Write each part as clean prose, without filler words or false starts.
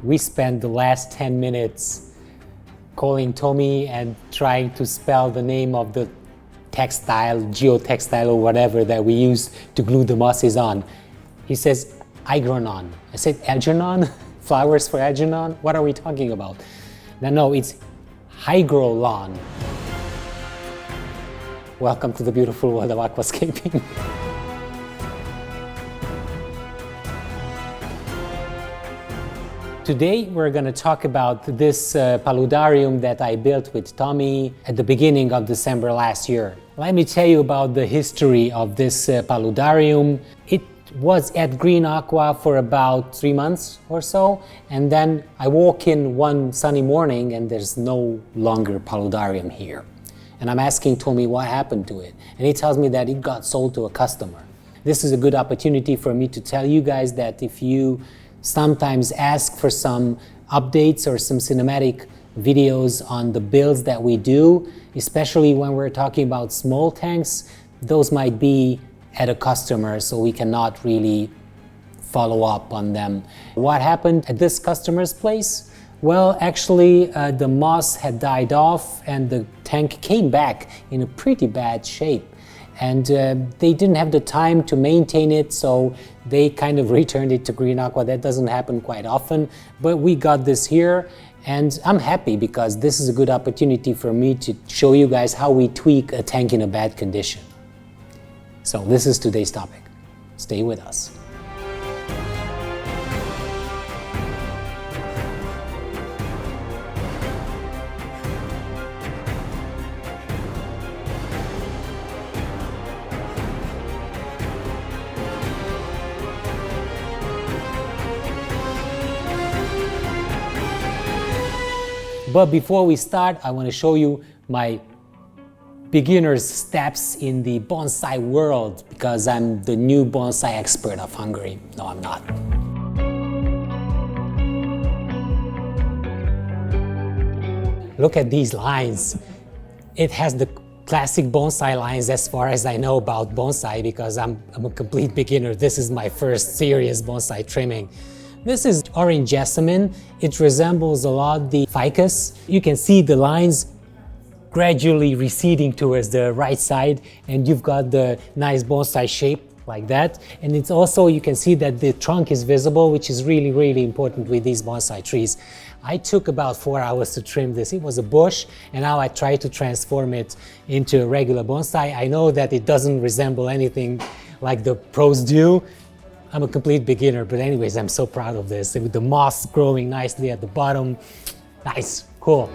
We spent the last 10 minutes calling Tommy and trying to spell the name of the textile, geotextile or whatever that we use to glue the mosses on. He says, Agronon. I said, Algernon? Flowers for Algernon? What are we talking about? No, it's hygrolon. Welcome to the beautiful world of aquascaping. Today we're going to talk about this paludarium that I built with Tommy at the beginning of December last year. Let me tell you about the history of this paludarium. It was at Green Aqua for about 3 months or so, and then I walk in one sunny morning and there's no longer paludarium here. And I'm asking Tommy what happened to it, and he tells me that it got sold to a customer. This is a good opportunity for me to tell you guys that if you sometimes ask for some updates or some cinematic videos on the builds that we do, especially when we're talking about small tanks, those might be at a customer, so we cannot really follow up on them. What happened at this customer's place? Well, actually, the moss had died off and the tank came back in a pretty bad shape. And they didn't have the time to maintain it, so they kind of returned it to Green Aqua. That doesn't happen quite often, but we got this here, and I'm happy because this is a good opportunity for me to show you guys how we tweak a tank in a bad condition. So this is today's topic. Stay with us. But before we start, I want to show you my beginner's steps in the bonsai world, because I'm the new bonsai expert of Hungary. No, I'm not. Look at these lines. It has the classic bonsai lines as far as I know about bonsai, because I'm a complete beginner. This is my first serious bonsai trimming. This is orange jasmine. It resembles a lot the ficus. You can see the lines gradually receding towards the right side, and you've got the nice bonsai shape like that. And it's also, you can see that the trunk is visible, which is really, really important with these bonsai trees. I took about 4 hours to trim this. It was a bush, and now I try to transform it into a regular bonsai. I know that it doesn't resemble anything like the pros do. I'm a complete beginner, but anyways, I'm so proud of this. With the moss growing nicely at the bottom. Nice, cool.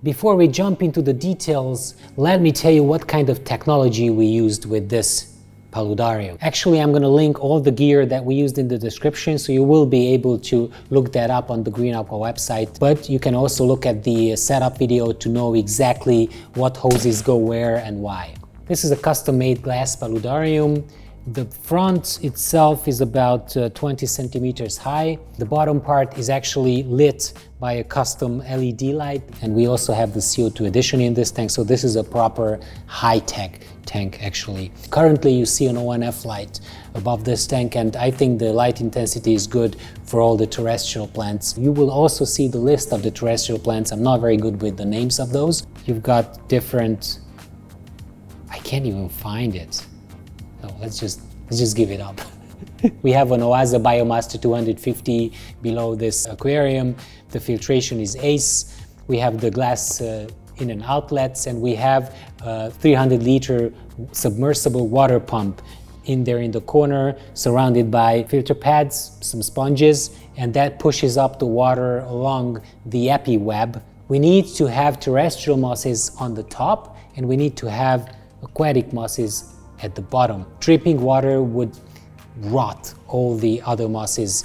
Before we jump into the details, let me tell you what kind of technology we used with this paludarium. Actually, I'm going to link all the gear that we used in the description, so you will be able to look that up on the Green Aqua website. But you can also look at the setup video to know exactly what hoses go where and why. This is a custom-made glass paludarium. The front itself is about 20 centimeters high. The bottom part is actually lit by a custom LED light, and we also have the CO2 addition in this tank, so this is a proper high-tech tank actually. Currently you see an ONF light above this tank, and I think the light intensity is good for all the terrestrial plants. You will also see the list of the terrestrial plants. I'm not very good with the names of those. You've got different, I can't even find it. No, let's just give it up. We have an Oase BioMaster 250 below this aquarium. The filtration is Ace. We have the glass in and outlets, and we have a 300-liter submersible water pump in there in the corner, surrounded by filter pads, some sponges, and that pushes up the water along the epi web. We need to have terrestrial mosses on the top, and we need to have aquatic mosses at the bottom. Dripping water would rot all the other mosses.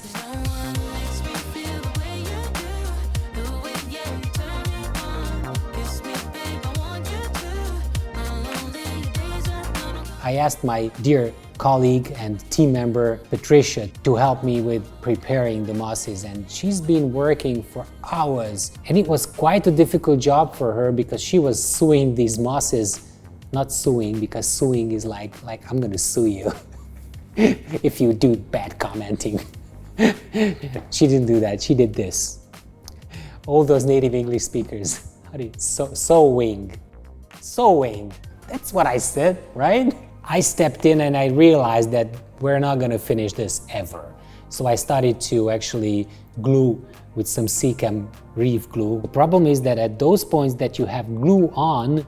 I asked my dear colleague and team member, Patricia, to help me with preparing the mosses, and she's been working for hours. And it was quite a difficult job for her because she was sewing these mosses, not suing, because suing is like I'm gonna sue you if you do bad commenting. She didn't do that, she did this. All those native English speakers, sewing, that's what I said, right? I stepped in and I realized that we're not gonna finish this ever. So I started to actually glue with some Seachem Reef glue. The problem is that at those points that you have glue on,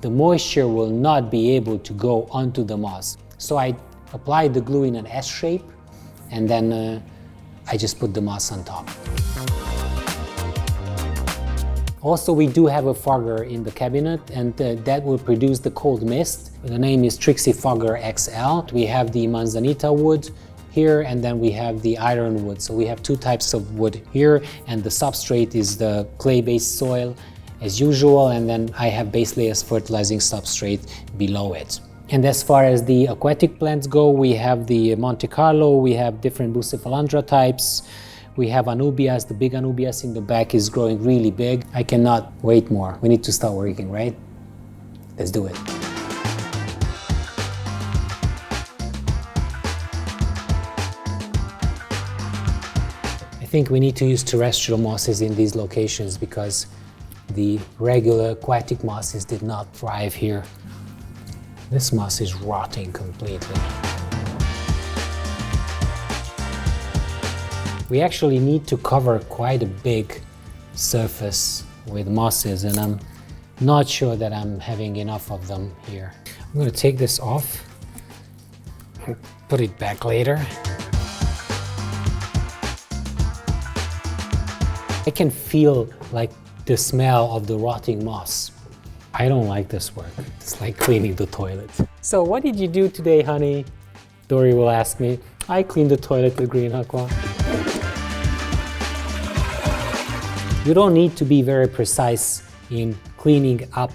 the moisture will not be able to go onto the moss. So I applied the glue in an S shape, and then I just put the moss on top. Also, we do have a fogger in the cabinet, and that will produce the cold mist. The name is Trixie Fogger XL. We have the manzanita wood here, and then we have the ironwood. So we have two types of wood here, and the substrate is the clay-based soil as usual, and then I have base layers fertilizing substrate below it. And as far as the aquatic plants go, we have the Monte Carlo, we have different Bucephalandra types. We have Anubias, the big Anubias in the back is growing really big. I cannot wait more. We need to start working, right? Let's do it. I think we need to use terrestrial mosses in these locations because the regular aquatic mosses did not thrive here. This moss is rotting completely. We actually need to cover quite a big surface with mosses, and I'm not sure that I'm having enough of them here. I'm going to take this off and put it back later. I can feel like the smell of the rotting moss. I don't like this work. It's like cleaning the toilet. So what did you do today, honey? Dory will ask me. I cleaned the toilet with Green Aqua. You don't need to be very precise in cleaning up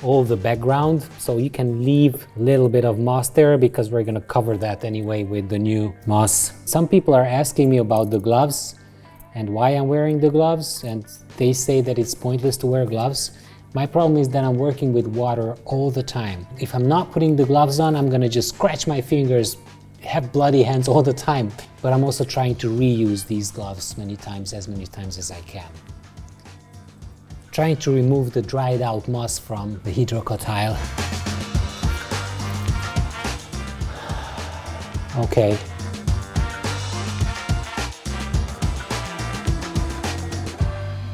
all the background, so you can leave a little bit of moss there because we're gonna cover that anyway with the new moss. Some people are asking me about the gloves and why I'm wearing the gloves, and they say that it's pointless to wear gloves. My problem is that I'm working with water all the time. If I'm not putting the gloves on, I'm gonna just scratch my fingers, have bloody hands all the time. But I'm also trying to reuse these gloves as many times as I can. Trying to remove the dried out moss from the hydrocotyle. Okay.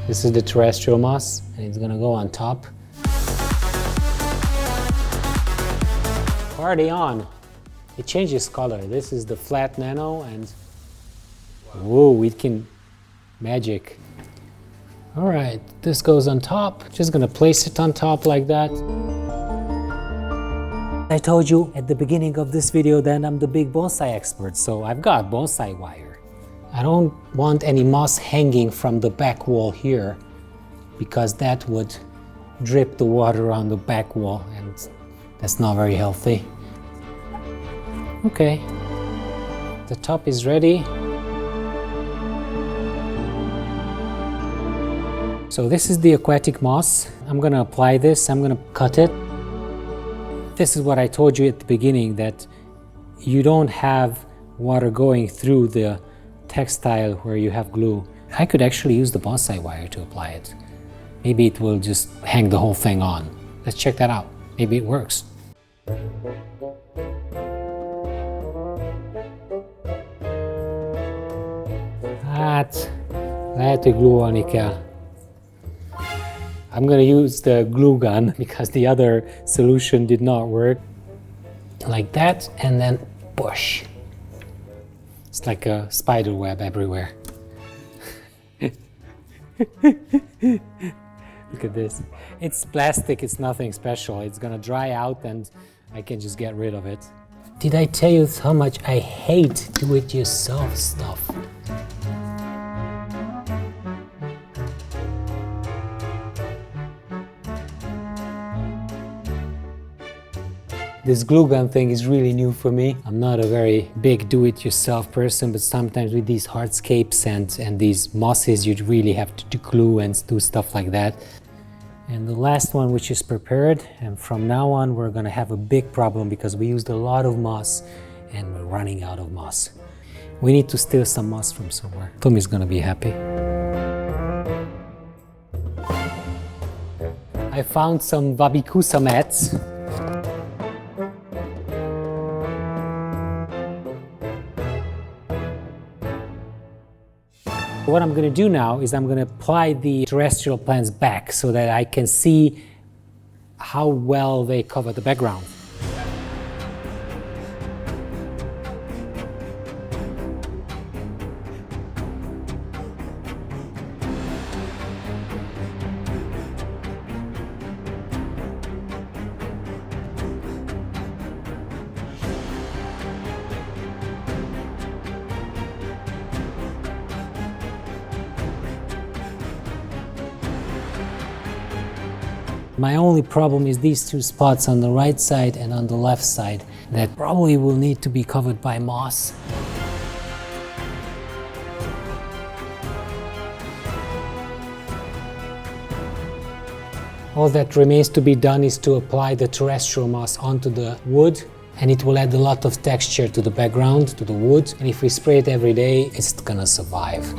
This is the terrestrial moss, and it's gonna go on top. Party on! It changes color. This is the flat nano, and whoa, it can magic. All right, this goes on top. Just gonna place it on top like that. I told you at the beginning of this video that I'm the big bonsai expert, so I've got bonsai wire. I don't want any moss hanging from the back wall here because that would drip the water on the back wall, and that's not very healthy. Okay, the top is ready. So this is the aquatic moss. I'm gonna apply this, I'm gonna cut it. This is what I told you at the beginning, that you don't have water going through the textile where you have glue. I could actually use the bonsai wire to apply it. Maybe it will just hang the whole thing on. Let's check that out. Maybe it works. Hát, lehet, hogy glue-olni kell. I'm gonna use the glue gun because the other solution did not work. Like that, and then push. It's like a spider web everywhere. Look at this. It's plastic, it's nothing special. It's gonna dry out and I can just get rid of it. Did I tell you how much I hate do-it-yourself stuff? This glue gun thing is really new for me. I'm not a very big do-it-yourself person, but sometimes with these hardscapes and these mosses, you really have to do glue and do stuff like that. And the last one, which is prepared, and from now on we're gonna have a big problem because we used a lot of moss and we're running out of moss. We need to steal some moss from somewhere. Tommy's gonna be happy. I found some Wabikusa mats. What I'm going to do now is I'm going to apply the terrestrial plants back so that I can see how well they cover the background. My only problem is these two spots on the right side and on the left side that probably will need to be covered by moss. All that remains to be done is to apply the terrestrial moss onto the wood, and it will add a lot of texture to the background, to the wood, and if we spray it every day, it's gonna survive.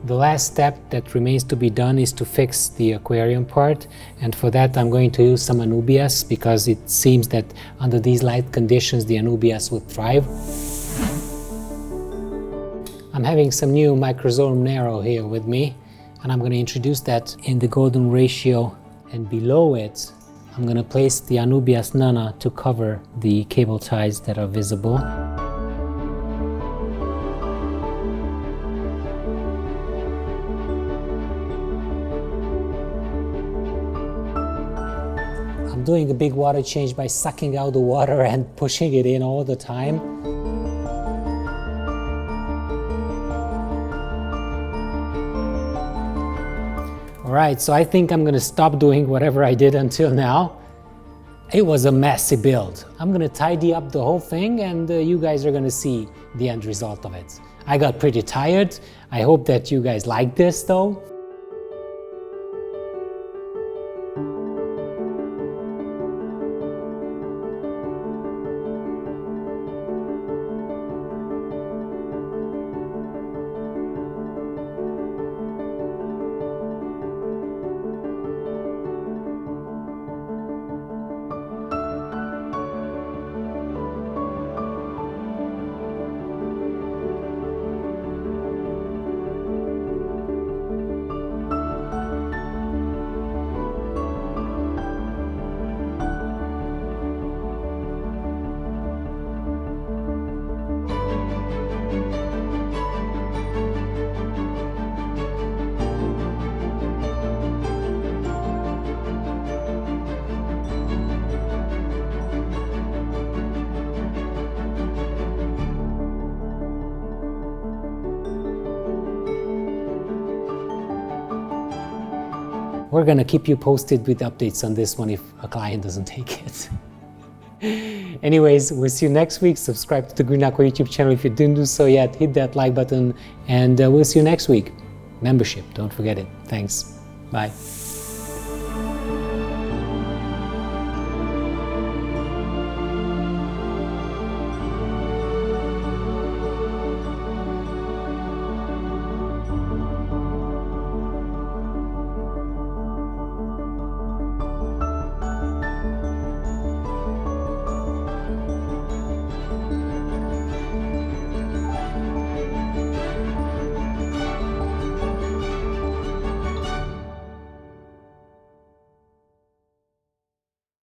The last step that remains to be done is to fix the aquarium part, and for that I'm going to use some anubias because it seems that under these light conditions the anubias would thrive. I'm having some new Microzorum Nero here with me, and I'm going to introduce that in the golden ratio, and below it I'm going to place the Anubias nana to cover the cable ties that are visible. I'm doing a big water change by sucking out the water and pushing it in all the time. Alright, so I think I'm gonna stop doing whatever I did until now. It was a messy build. I'm gonna tidy up the whole thing and you guys are gonna see the end result of it. I got pretty tired. I hope that you guys like this though. We're gonna keep you posted with updates on this one if a client doesn't take it. Anyways, we'll see you next week. Subscribe to the Green Aqua YouTube channel if you didn't do so yet. Hit that like button and we'll see you next week. Membership, don't forget it. Thanks. Bye.